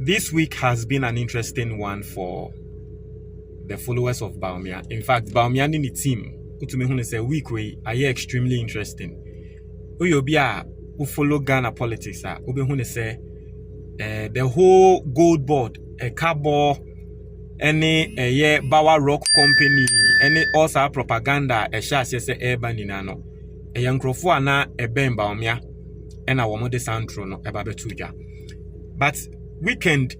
This week has been an interesting one for the followers of Baumia. In fact, Baumia and the team, utumi say week we are extremely interesting. Uyobia who follow Ghana politics are ube say the whole Goldbod, a cabo, any Bawa Rock Company, any also propaganda, a shas yes urban inano, a young crofana, a ben Baumia, and our mother Sandro no ebabetuja. But weekend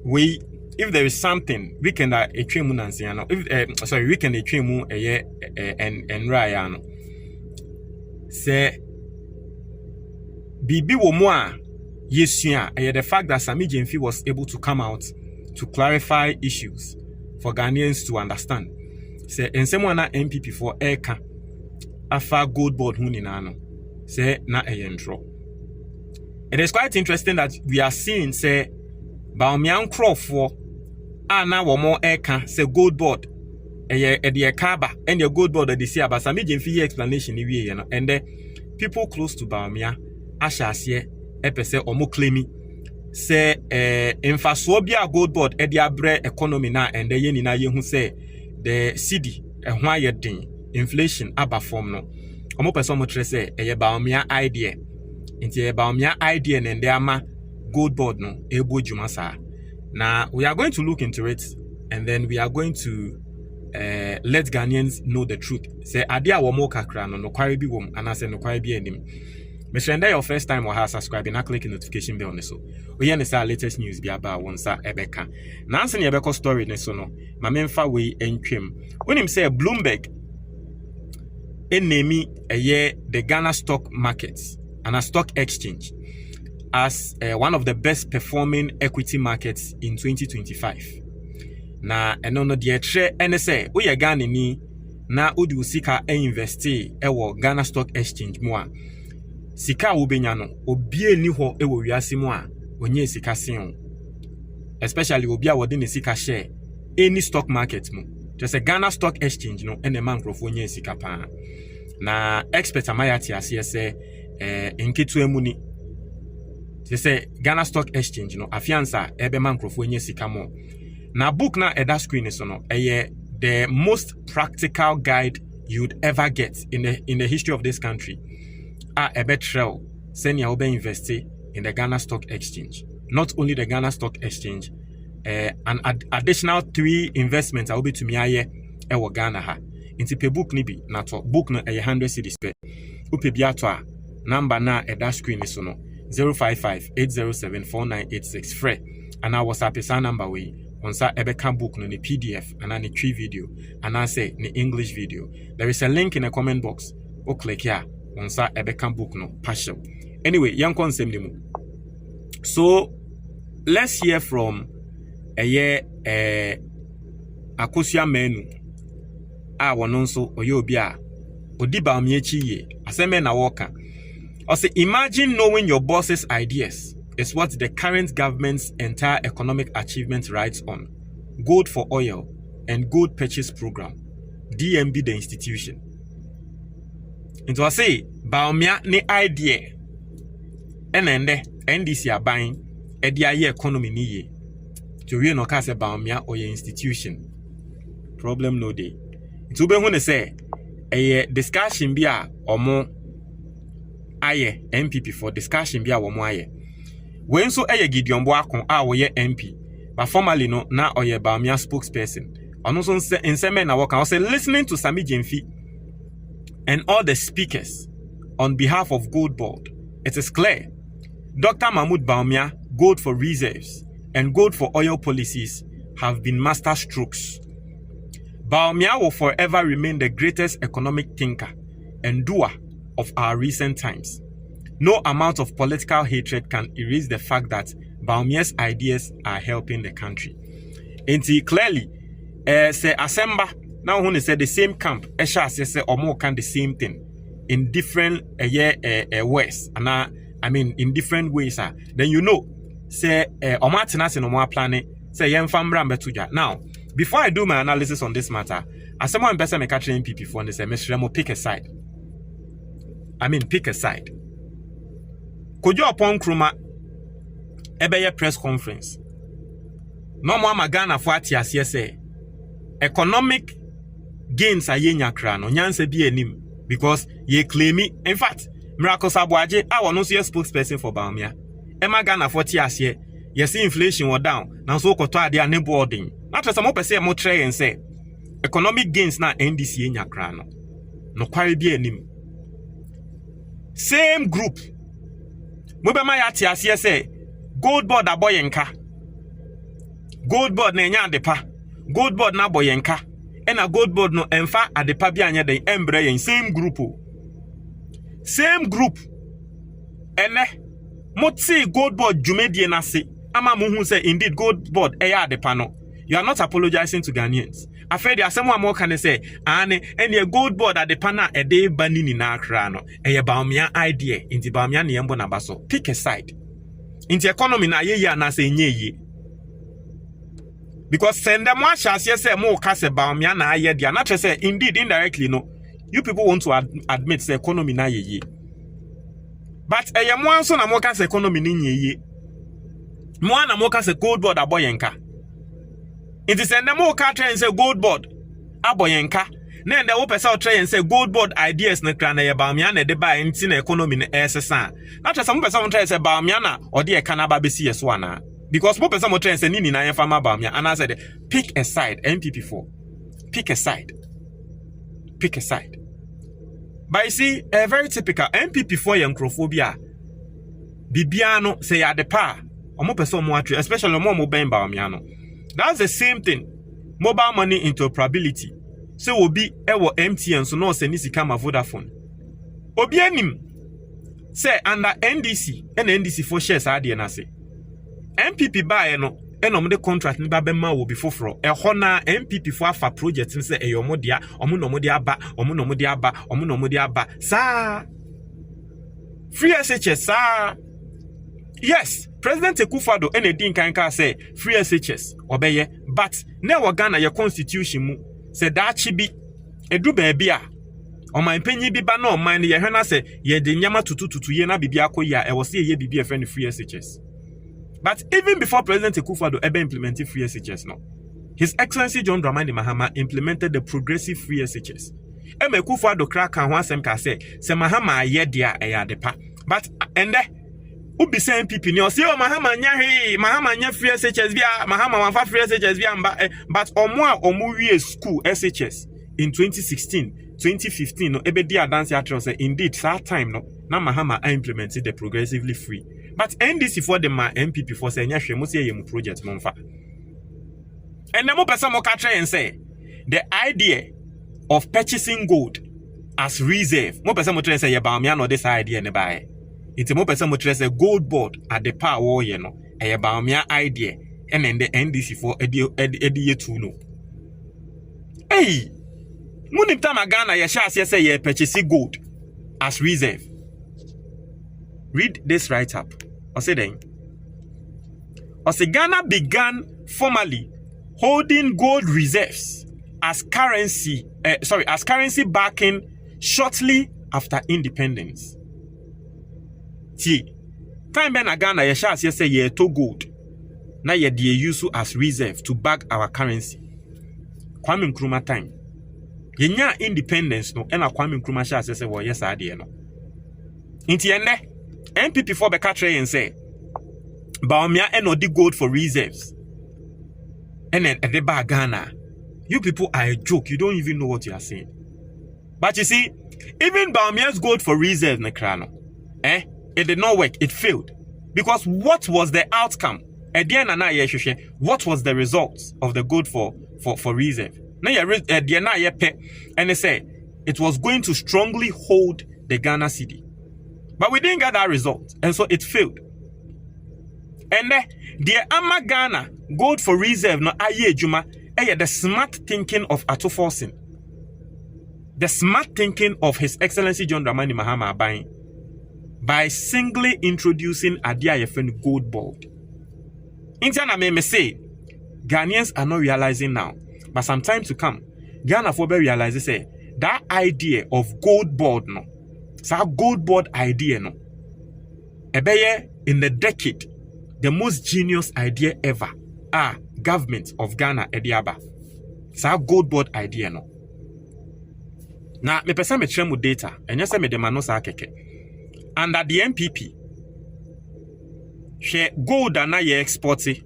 we if there is something weekend a twemu nansiano if weekend a twemu and rayano say bibi wo mo a yesua the fact that Sammy Jemfi was able to come out to clarify issues for Ghanaians to understand say ensemo na NPP for eka afa Goldbod hu ninano say na eyentro. It is quite interesting that we are seeing say Baumia Crawford na womo eka say Goldbod the kaba and your Goldbod the see about some Jemfi explanation ni and the people close to Baumia ashase epese omo claim say emfaso bia Goldbod e dia bre economy na and the yen na yehu say the cedi ho ayedin inflation aba form no omo person mo tre say Baumia idea inti Baumia idea and the ama Goldbod no ebo juma sa. Now we are going to look into it and then we are going to let Ghanaians know the truth. Say adia wo mo kakra no kware bi wom anase no kware bi anim. Me shende your first time or subscribe na click the notification bell ne so. We hear the latest news bi aba won sa ebeka. Na anse ne ebeko story ne so no. Ma memfa we entwem. Wonim say Bloomberg enemy the Ghana stock markets and a stock exchange as one of the best performing equity markets in 2025. Na eno no de tre ene say we Ghana ni na odi usika invest wo Ghana stock exchange mo a sika wo benya no obie ni ho wo wiase mo a onye sika sen, especially obi a wode ne sika share any stock market mo just a Ghana stock exchange no ene man krofo onye sika pa na expert amayati ase say enketu emuni say Ghana stock exchange no afiansa ebe man krofo onye sika mo na book na eda screen so no the most practical guide you'd ever get in the history of this country. Ebe trail send ya obe invest in the Ghana stock exchange. Not only the Ghana stock exchange, an additional 3 investments I will be to me aye ewo Ghana ha. Inti pe book ni bi na to book no 100 cedis pe. Upe bi ato a number na eda screen so no 055-807-4986 free. And our WhatsApp is our number way. Onsa ebeka book no ni PDF and a tree video and I say ni English video. There is a link in the comment box. O click here. Onsa ebeka book no partial. Anyway, young concept demo. So let's hear from Akosia Menu. Wanonso oyobia odiba omiechi ye aseme na woka. I say imagine knowing your boss's ideas is what the current government's entire economic achievement rides on. Gold for oil and gold purchase program. DMB the institution. And so I say, Baumia ne idea. Enende, NDC are buying a DIE economy ni ye. To real no case Baumia or your institution. Problem no day. To be when say a discussion bia or more aye NPP for discussion bia or more aye. When so Gideon Boakon we MP, but formerly no na oye Baumia spokesperson. And also in Semen na work, I was listening to Sammy Jemfi and all the speakers on behalf of Goldbod. It is clear Dr. Mahmoud Baumia, gold for reserves and gold for oil policies have been master strokes. Baumia will forever remain the greatest economic thinker and doer of our recent times. No amount of political hatred can erase the fact that Baumia's ideas are helping the country. And clearly, say Asemba, now when they say the same camp, Esha say or more can the same thing in different ways. And I mean in different ways. Then you know, say Omartinas and Omar planet, say Yen Fambra Betuja. Now, before I do my analysis on this matter, as someone better me catch NPP for this, Mr. Remo pick a side. Pick a side. Could you upon Kruma Ebeye press conference no more magana for atiasiese economic gains are yenya krano nyanse bi enim because ye claim it. In fact Miracle Sabwaje I was no spokesperson for Baumia Emma Ghana for tiasie you see inflation was down now so koto ade ane boarding not some person mo try and say economic gains na NDC yenya krano no kware bi enim same group mobema ya tiasie say Goldbod aboyenka Goldbod na enya adepa Goldbod na aboyenka ena Goldbod no emfa adepa bi anya den embre yen same group same group ene motsi Goldbod jumedie na se ama mo hu say indeed Goldbod eya adepa no you are not apologizing to Ghanaians afedi asem wa mo kan say ane ene Goldbod adepa na ede bani ni na akra no eye Baumia idea inti Baumia ne yembo na baso pick a side inti economy na ye na say nye ye because send them one chance say mo ka say Baumia na aye dia na say indeed indirectly no you people want to admit say economy na ye but eye mo anso na mo ka say economy ni nye ye mo na mo ka say Goldbod aboyenka inti send them mo ka try say Goldbod aboyenka na ende wo pesa o try and say Goldbod ideas na kra na ye Baumia na de ba inti na economy na esesa na try some person try say Baumia na odi e kana ba besi yeso ana because mo person mo try and say nini na ye farmer Baumia and I said pick a side NPP4 pick a side but you see a very typical NPP4 yankrofobia bibiano say ya de pa omo person mo atre especially mo ben Baumia no that's the same thing mobile money interoperability so obi ewo MTN so no se ni sika ma Vodafone obi anim say under NDC and NDC for shares ade na say NPP buy no enom de contract ni ba be ma wo bi foforo e ho na NPP for afa project ni say eyomo dia omo no mo dia aba sa free SHS sa yes President Akufo-Addo ene din kan say free SHS obeye but na wo Ghana your constitution mu se dachi bi edu baabi a oman panyi bi ba na oman ne ye hwena se ye de nyama tutututu ye na bibia akoyi a e wo se ye bibia e free SHS. But even before President Akufo-Addo ever implemented free SHS no, His Excellency John Dramani Mahama implemented the progressive free SHS. Eme Akufo-Addo kra kan ho asem ka se Mahama aye dia eya depa. But ende ubi se NPP ni o se o Mahama nya he Mahama nya free SHS bia Mahama wanfa free SHS bia mba but omo a omo wie school SHS in 2016 2015 no ebe dia dance atro say indeed that time no na Mahama implemented the progressively free. But NDC for the NPP for say nya hwe mo say yem project monfa. And the more person mo ka try and say the idea of purchasing gold as reserve. Mo person mo try and say ye Baumia no this idea ne buy. It's more person mo try say Goldbod at the power ye no. Ye Baumia idea and then the NDC for edi too no. Hey, munim time Ghana ye sha say ye purchase gold as reserve. Read this right up. Or say then. Or say Ghana began formally holding gold reserves as currency backing shortly after independence. See, time ben Ghana ye sha say ye to gold. Na ye de use as reserve to back our currency. Kwame Nkrumah time. Ye nya independence no ena Kwame Nkrumah sha say wo yes ade no. Inti ene NPP for beka try and say Baumia eno di gold for reserves. And then at the back Ghana, you people are a joke. You don't even know what you are saying. But you see, even Baumia's gold for reserve nekrano, it did not work. It failed. Because what was the outcome? At the end, what was the results of the gold for reserve? And they say it was going to strongly hold the Ghana cedi. But we didn't get that result. And so it failed. And the Ama Ghana gold for reserve no aye juma the smart thinking of Ato Forcing. The smart thinking of His Excellency John Dramani Mahama buying by singly introducing Adia Yefen Goldbod. Interna me say Ghanaians are not realizing now, but some time to come, Ghana for be realize say that idea of Goldbod no. So Goldbod idea no. Ebeye in the decade, the most genius idea ever. government of Ghana ediaba. Sa Goldbod idea no. Na me pesa me tremu data, enye se me de mano sa keke. Under the NPP, share gold na ye exported.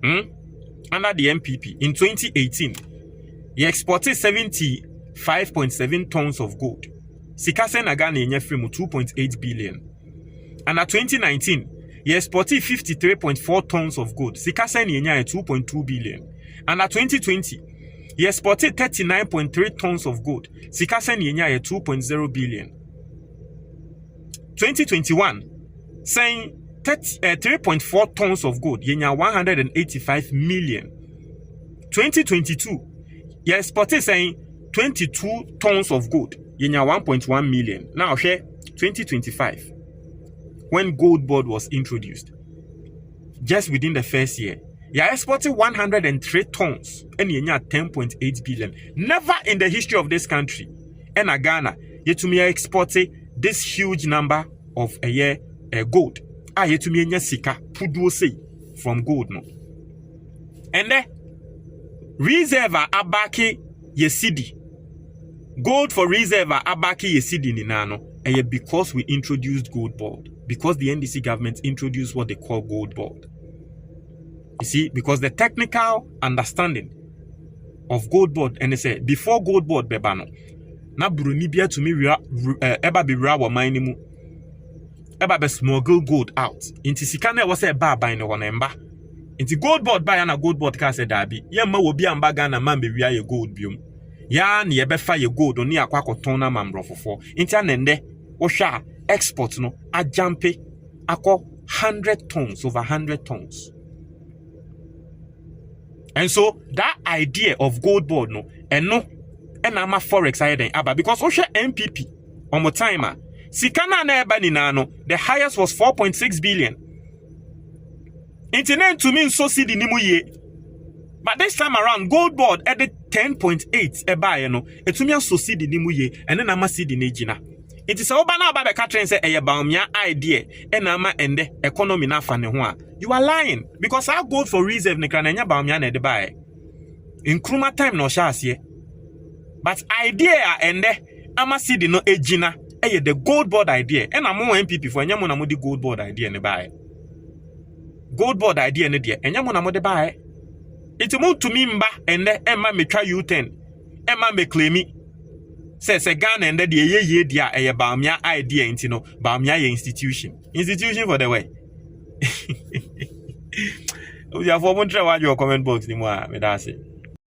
Under the NPP in 2018, ye exported 75.7 tons of gold. Sikase na Ghana yenye free mu 2.8 billion. Under 2019, ye exported 53.4 tons of gold. Sikase ni yenye 2.2 billion. Under 2020, ye exported 39.3 tons of gold. Sikase ni yenye 2.0 billion. 2021, saying 3.4 tons of gold, yenya 185 million. 2022, ye exported saying 22 tons of gold, yenya 1.1 million. Now here, 2025, when Goldbod was introduced, just within the first year, ye exported 103 tons, and yenya 10.8 billion. Never in the history of this country, and Ghana, ye to me exported this huge number of a year gold. Yet to me sika pudo say from gold no. And then reserve abaki ye cedi. Gold for reserve abaki ye cedi ni nano. And because we introduced Goldbod, because the NDC government introduced what they call Goldbod. You see, because the technical understanding of Goldbod, and they say before Goldbod bebano, na Bruni bia to me eba be rawa mainimu. Eba be smuggle gold out. Inti sikane was a bar by no one emba. Inti Goldbod buy na Goldbod ka se dabi. Ye ma wo bia mba Ghana man be wia ye gold biom. Ya ni ebe fa ye gold oni akwa kotona mambrofofo. Inti anende wo hwa export no a jampe akọ 100 tons over 100 tons. And so that idea of Goldbod no eno enama forex ayeden aba because wo hwa NPP on mo timer sikana na eba ni nano the highest was 4.6 billion. Internet to me so see the nimu ye. But this time around Goldbod added 10.8 eba ye no etumi so see the nimu ye ene na ma see the nejina. It is oba na aba be ka tren say eye baumia idea ena ma ende economy na fa ne ho a. You are lying because our gold for reserve ne kra na nya baumia na de bae. In Nkrumah time no sha ase. But idea ende ama see the no ejina the Goldbod idea. And I'm more NPP for any money the Goldbod idea in the buy. Goldbod idea in the dear, and yamona mode buy. It's a move to me mba and then Emma may try U10. Emma may claim me. Says a gun and the ye dear a Bamia idea into no Bamia institution. Institution for the way. We have 4 months your comment box anymore, that's it.